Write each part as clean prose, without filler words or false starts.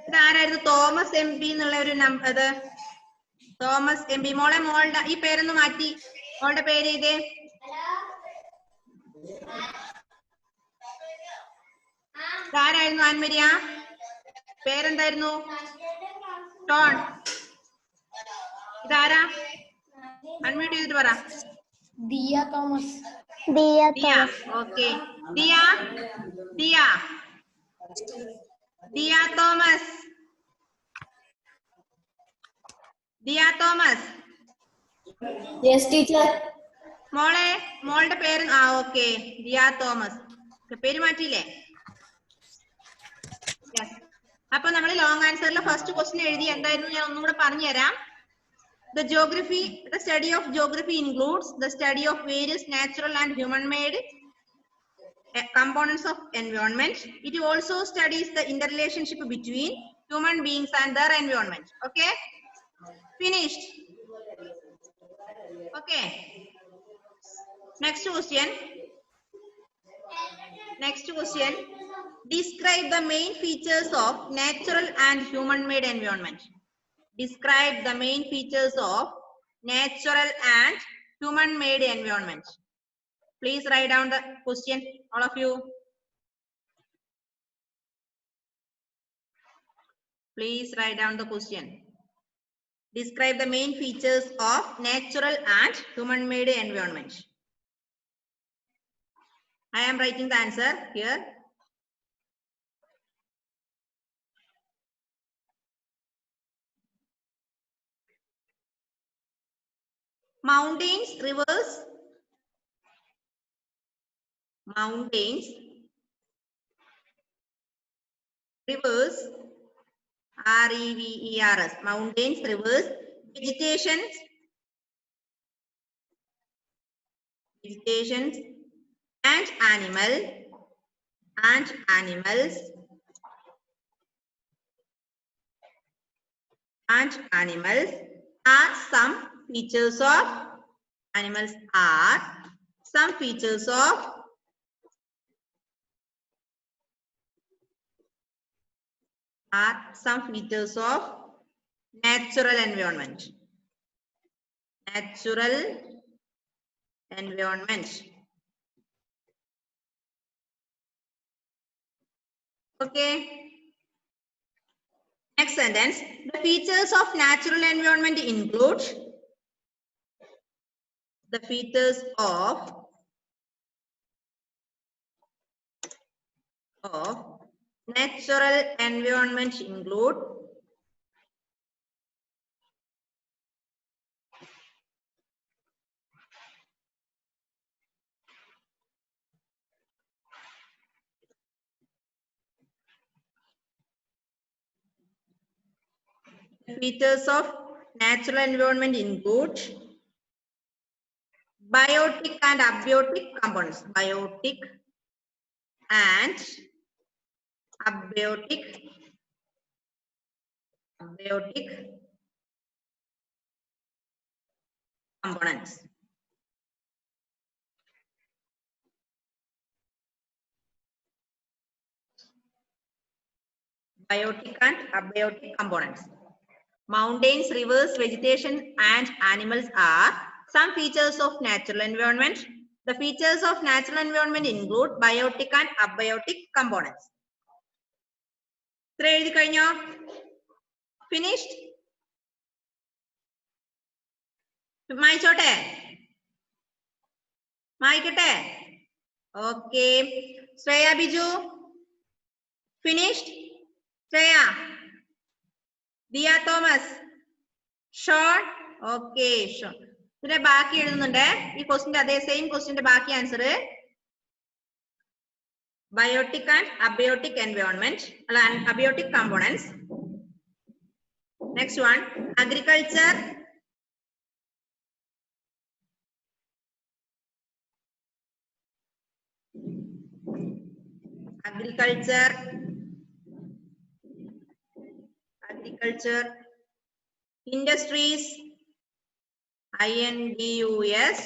ഇതാരായിരുന്നു? Thomas M P എന്നുള്ള ഒരു അത് തോമസ് എം പി. മോളെ മോളുടെ ഈ പേരൊന്ന് മാറ്റി മോളുടെ പേര് ഇതേ. ഇതാരായിരുന്നു ആൻമരിയ? പേരെന്തായിരുന്നു? ടോൺ. ഇതാരാ? അൺമ്യൂട്ട് ചെയ്തിട്ട് പറ. Diya Thomas. Diya. Okay. Diya Thomas. Diya Thomas. Yes teacher. മോളുടെ പേര് ഓക്കെ. ദിയ തോമസ്. പേര് മാറ്റിയില്ലേ? അപ്പൊ നമ്മൾ ലോങ് ആൻസറിലെ ഫസ്റ്റ് ക്വസ്റ്റ്യൻ എഴുതി. എന്തായിരുന്നു ഞാൻ ഒന്നും കൂടെ പറഞ്ഞുതരാം. The study of geography includes the study of various natural and human-made components of environment. It also studies the interrelationship between human beings and their environment. Okay? Finished. Okay. Next question. Describe the main features of natural and human-made environment. Describe the main features of natural and human-made environment. Please write down the question, all of you. Please write down the question. Describe the main features of natural and human-made environment. I am writing the answer here. Mountains, rivers, R-E-V-E-R-S, mountains, rivers, vegetation, and animals are some features of natural environment. Okay. Next sentence. The features of natural environment include biotic and abiotic components. Biotic and abiotic components. Mountains, rivers, vegetation, and animals are some features of natural environment. The features of natural environment include biotic and abiotic components. Finished? Okay. Shreya Biju? Finished? Shreya? Diya Thomas? Sure? Okay, sure. ഇതിന്റെ ബാക്കി എഴുതുന്നുണ്ട്. ഈ ക്വസ്റ്റിന്റെ അതേ same ക്വസ്റ്റിന്റെ ബാക്കി answer biotic and abiotic environment അല്ല abiotic components. Next one agriculture. Industries, INDUSTRIES,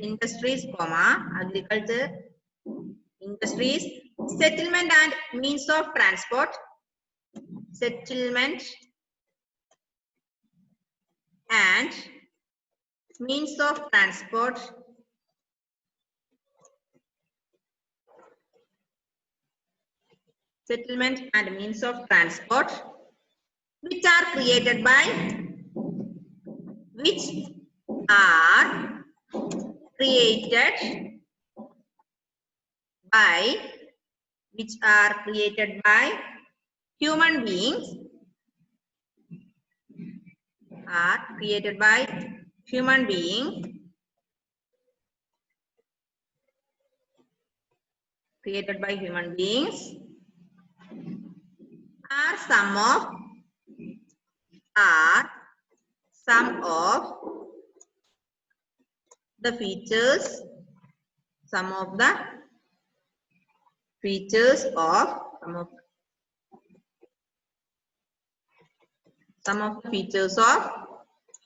industries, agriculture, industries, Settlement and means of transport. Settlement and means of transport. Settlement and means of transport which are created by human beings are created by human beings are some of the features of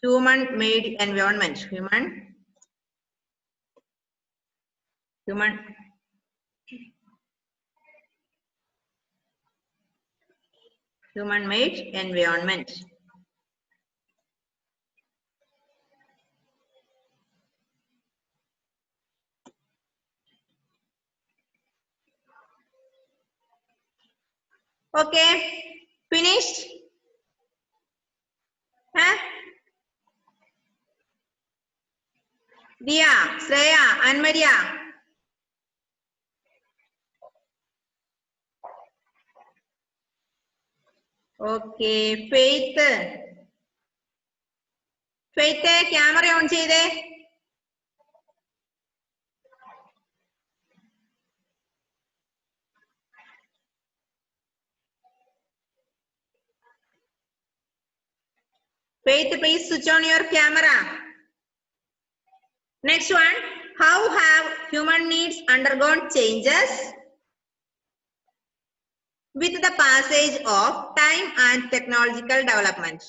human made environment. Human made environment. Okay, finished? Huh? Dia, Shreya, and Maria. Okay, Faith. Faith, camera on ചെയ്തേ. Faith, please switch on your camera. Next one, how have human needs undergone changes with the passage of time and technological development?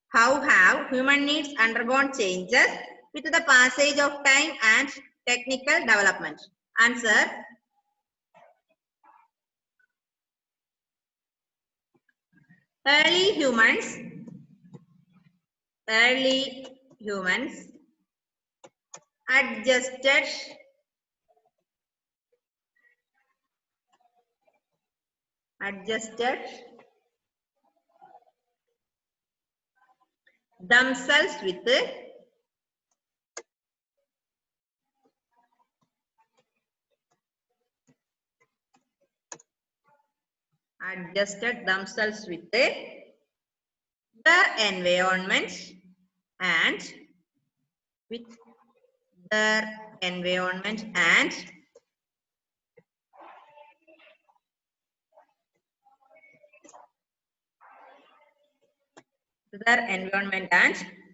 How have human needs undergone changes with the passage of time and technical development? Answer. Early humans adjusted themselves with their environment and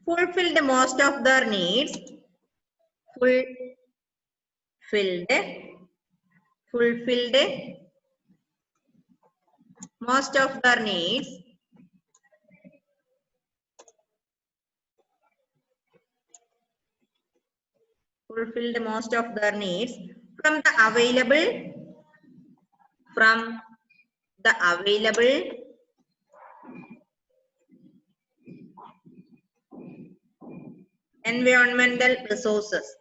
fulfilled most of their needs most of their needs from the available environmental resources.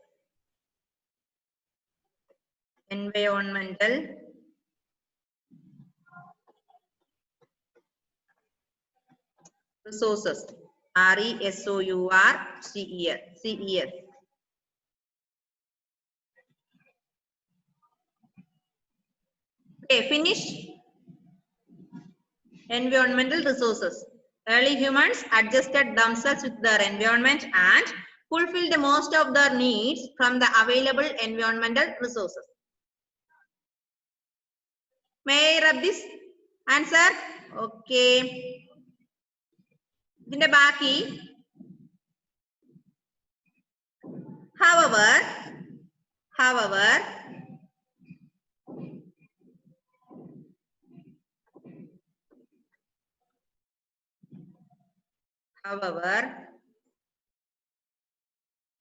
Resources. RESOURCES. Okay, finish. Environmental resources. Early humans adjusted themselves with their environment and fulfilled most of their needs from the available environmental resources. May I rub this answer? Okay. ഇതിന്റെ ബാക്കി however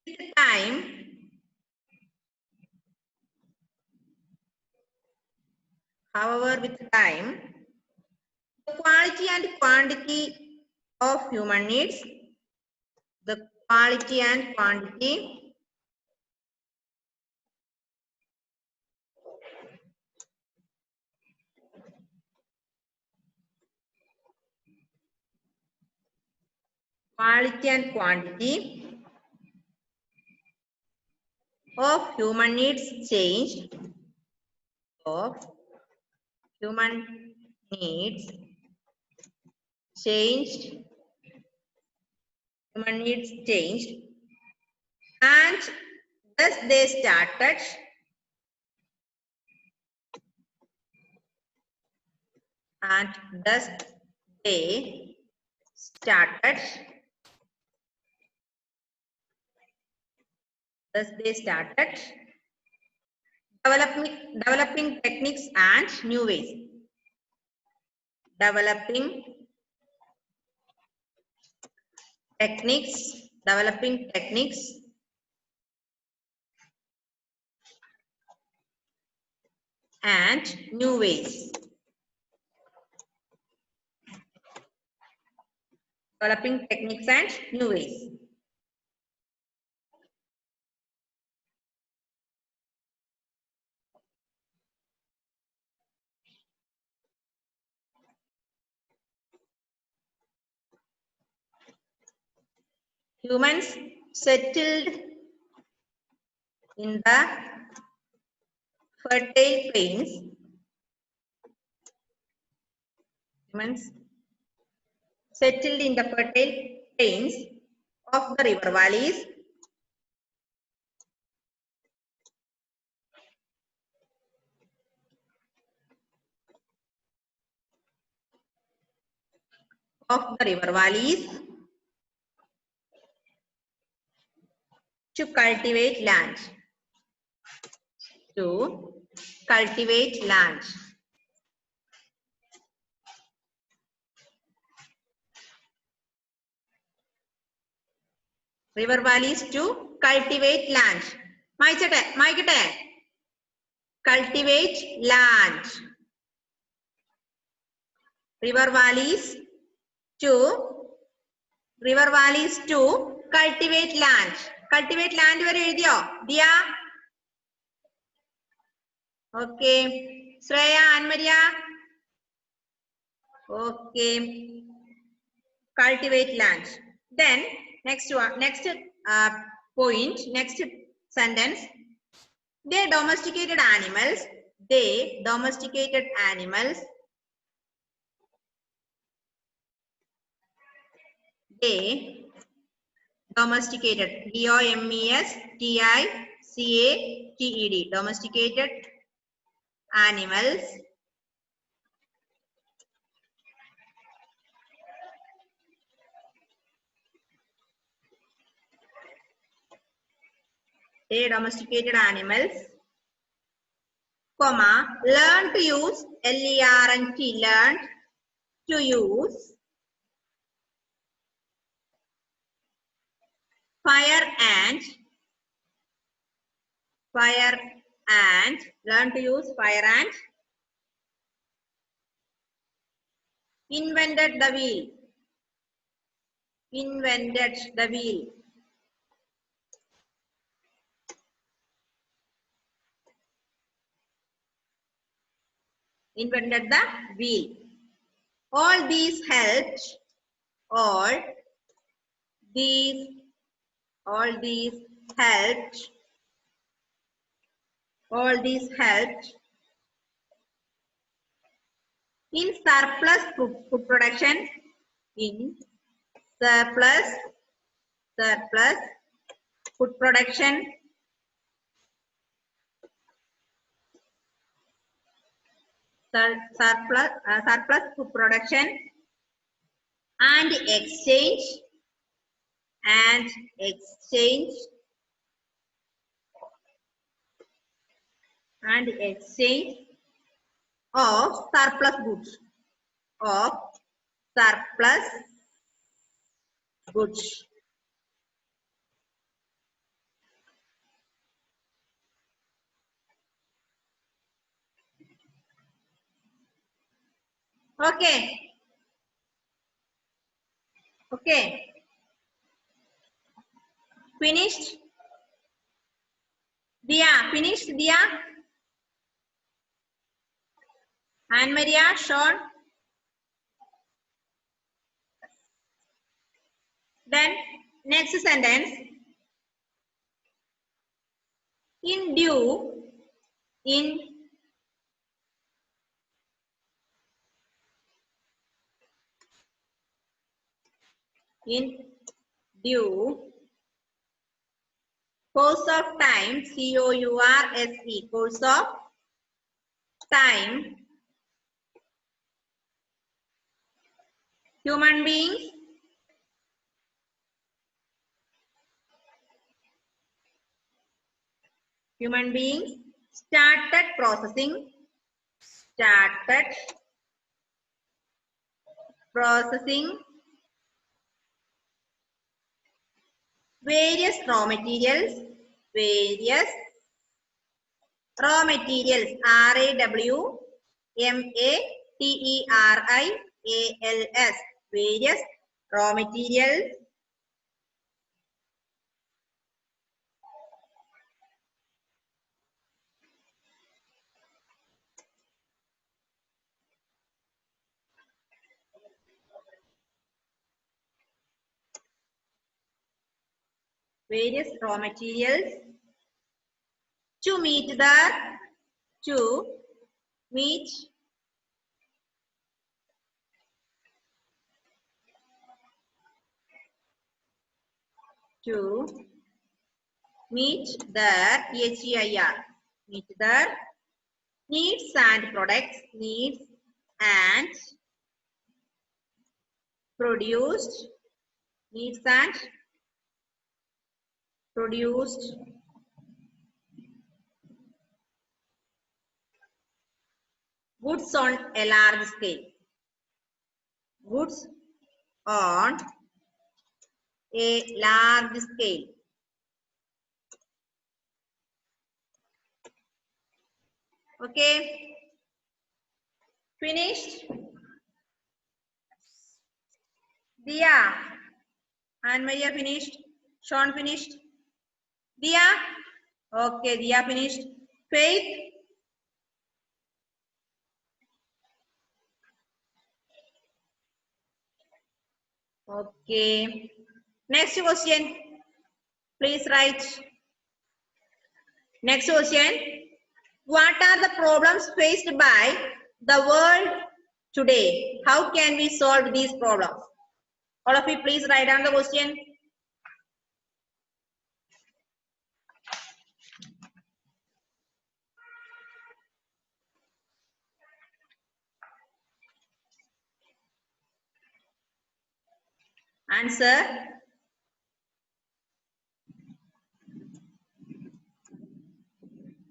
with time However, with time, the quality and quantity of human needs, the quality and quantity and quantity of human needs changed, of human needs changed, human needs changed, and thus they started developing techniques and new ways. Developing techniques and new ways. Developing techniques and new ways. Humans settled in the fertile plains. Humans settled in the fertile plains of the river valleys to cultivate land. River valleys to cultivate land. Maikate. Cultivate land. River valleys to cultivate land. Cultivate land vare ezhudiyo Dia? Okay. Shreya, Anmaria? Okay. Cultivate land. Then next point, next sentence. They domesticated animals. They domesticated animals. They domesticated. D-O-M-E-S-T-I-C-A-T-E-D. Domesticated animals. They domesticated animals, comma, learn to use, L-E-R-N-T, learned to use fire and, learn to use fire and, invented the wheel. Invented the wheel. Invented the wheel. All these helped. All these helped. All these helped in surplus food production. In surplus food production. Surplus food production and exchange of surplus goods. Okay. Okay. Finished? Dia, finished Dia? Anne Maria, Sean? Then next sentence. In due, in due course of time, COURSE, course of time, human beings started processing various raw materials, RAWMATERIALS, various raw materials, to meet their needs and produced goods on a large scale. Goods on a large scale. Okay. Finished? Dia. Anne Maria finished? Sean finished? Dia? Okay, Dia finished. Faith? Okay. Next question. Please write. Next question. What are the problems faced by the world today? How can we solve these problems? All of you please write down the question. Answer.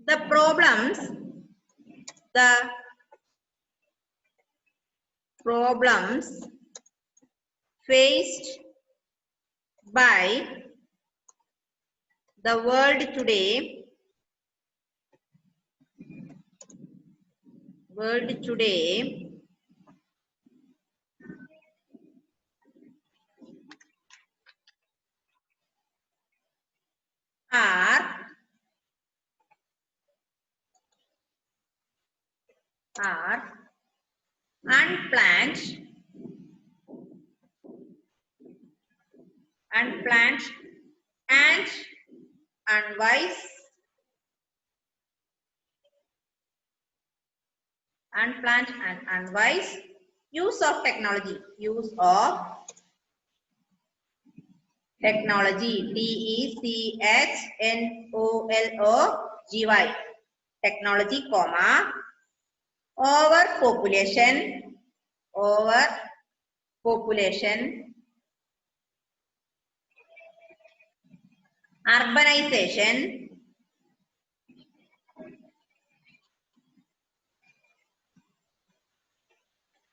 The problems faced by the world today are unplanned and unwise use of technology. TECHNOLOGY. Technology, comma, overpopulation,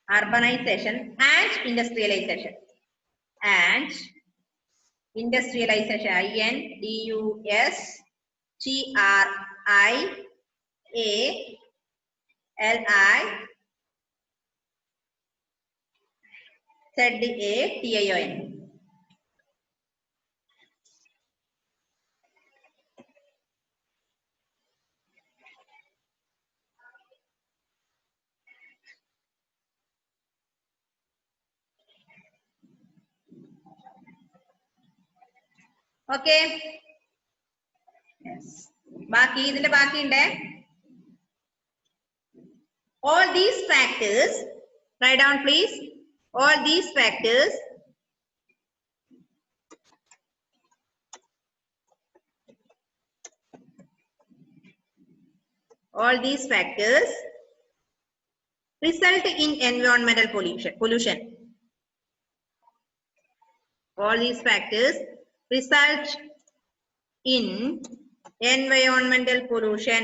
urbanization, and industrialization. Z-A-T-I-O-N. Okay. Yes. Baki, idinte baki inde. All these factors, write down please. All these factors result in environmental pollution. All these factors result in environmental pollution.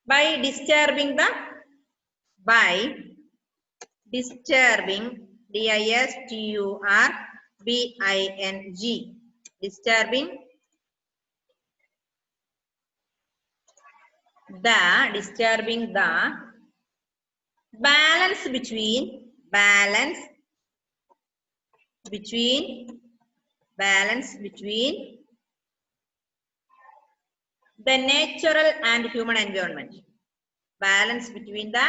By disturbing D-I-S-T-U-R-B-I-N-G, disturbing the balance between the natural and human environment. Balance between the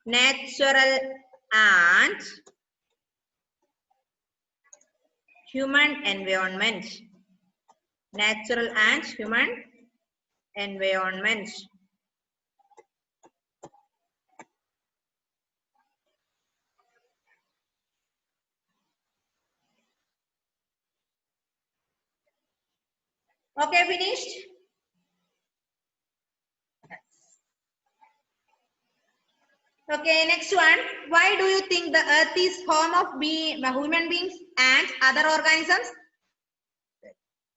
natural and human environment. Natural and human environment. Okay, finished? Okay, next one. Why do you think the earth is home of human beings and other organisms?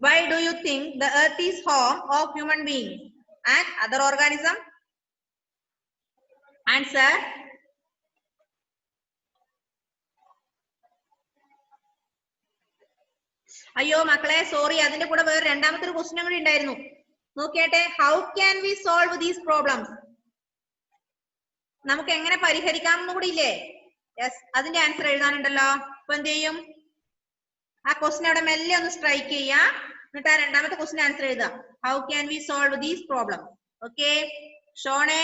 Why do you think the earth is home of human beings and other organisms? Answer. അയ്യോ മക്കളെ sorry അതിന്റെ കൂടെ വേറെ രണ്ടാമത്തെ ഒരു question കൂടി ഉണ്ടായിരുന്നു. നോക്കിയാട്ടെ. How can we solve these problems? നമുക്ക് എങ്ങനെ പരിഹരിക്കാം എന്ന് കൂടി ഇല്ലേ? യെസ്, അതിന്റെ ആൻസർ എഴുതാനുണ്ടല്ലോ. അപ്പൊ എന്ത് ചെയ്യും? ആ ക്വസ്റ്റ്യൻ അവിടെ മെല്ലെ ഒന്ന് സ്ട്രൈക്ക് ചെയ്യാ, എന്നിട്ട് ആ രണ്ടാമത്തെ ക്വസ്റ്റ്യൻ ആൻസർ എഴുതുക. How can we solve these problems? Okay ഷോണേ,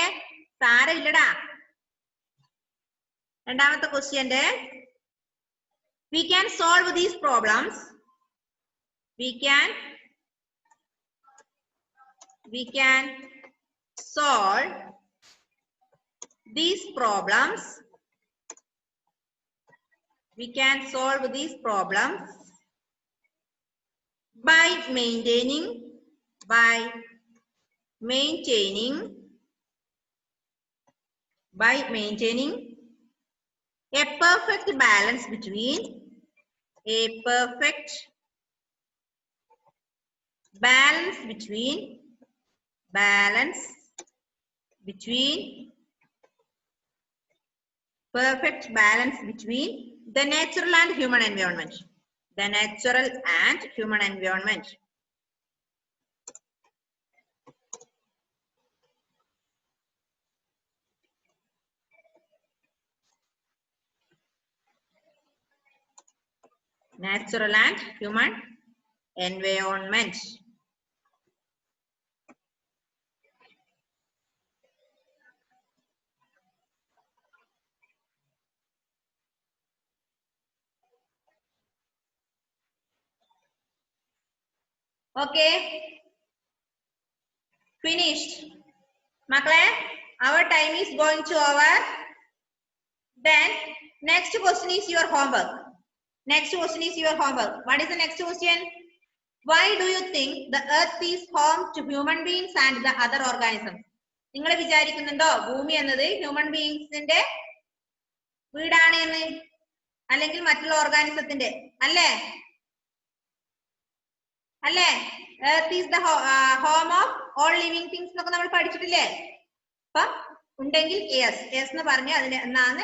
സാരമില്ലടാ. രണ്ടാമത്തെ ക്വസ്റ്റ്യന്റെ we can solve these problems. We can solve these problems. We can solve these problems by maintaining a perfect balance between perfect balance between the natural and human environment. The natural and human environment. Natural and human environment. Okay, finished. Makle, our time is going to over. Then next question is your homework. What is the next question? Why do you think the earth is home to human beings and the other organisms? നിങ്ങൾ വിചാരിക്കുന്നുണ്ടോ ഭൂമി എന്നത് human ബീയിങ്സിന്റെ വീടാണ് എന്ന്, അല്ലെങ്കിൽ മറ്റുള്ള ഓർഗാനിസത്തിന്റെ? അല്ലേ? Earth is the home of all living things എന്നൊക്കെ നമ്മൾ പഠിച്ചിട്ടില്ലേ? അപ്പൊ ഉണ്ടെങ്കിൽ യെസ് എന്ന് പറഞ്ഞ് അതിന് എന്നാണ്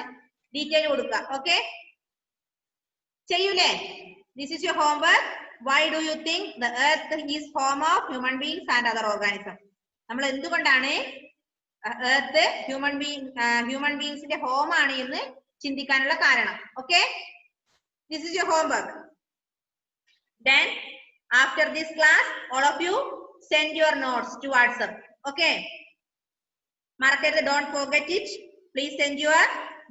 ഡീറ്റെയിൽ കൊടുക്കുക. ഓക്കെ, ചെയ്യൂലേ? This is your homework. Why do you think the earth is home of human beings and other organisms? നമ്മൾ എന്തുകൊണ്ടാണ് earth human beings-ന്റെ home ആണ് എന്ന് ചിന്തിക്കാനുള്ള കാരണം. Okay? This is your homework. Then after this class, all of you send your notes to WhatsApp. Okay? Markers, don't forget it. Please send your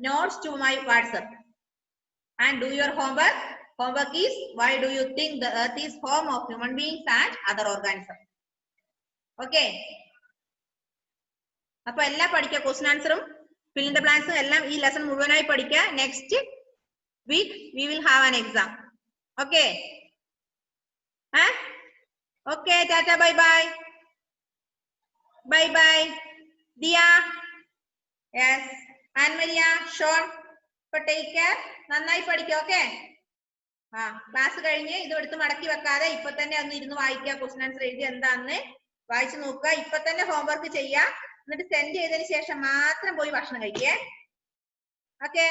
notes to my WhatsApp and do your homework. Homework is, why do you think the earth is home of human beings and other organisms? Okay. അപ്പോൾ എല്ലാം പഠിക്കുക, question ആൻസറും fill in the blanks എല്ലാം ഈ lesson മുഴുവനായി പഠിക്കുക. Next week we will have an exam. Okay? Okay, tata, bye bye. Bye bye. Dia. Yes. Anne Maria, Sean. So take care. നന്നായി പഠിക്കുക. ഓക്കെ? ക്ലാസ് കഴിഞ്ഞ് ഇത് എടുത്ത് മടക്കി വെക്കാതെ ഇപ്പൊ തന്നെ ഒന്ന് ഇരുന്ന് വായിക്കുക, ക്വസ്റ്റ്യൻ ആൻസർ എഴുതി എന്താന്ന് വായിച്ചു നോക്കുക. ഇപ്പൊ തന്നെ ഹോംവർക്ക് ചെയ്യുക. എന്നിട്ട് സെൻഡ് ചെയ്തതിന് ശേഷം മാത്രം പോയി ഭക്ഷണം കഴിക്കേ. ഓക്കെ?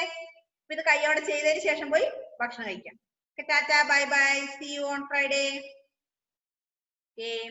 ഇത് കൈയോടെ ചെയ്തതിന് ശേഷം പോയി ഭക്ഷണം കഴിക്കാം. Tata, bye bye, see you on Friday. Okay.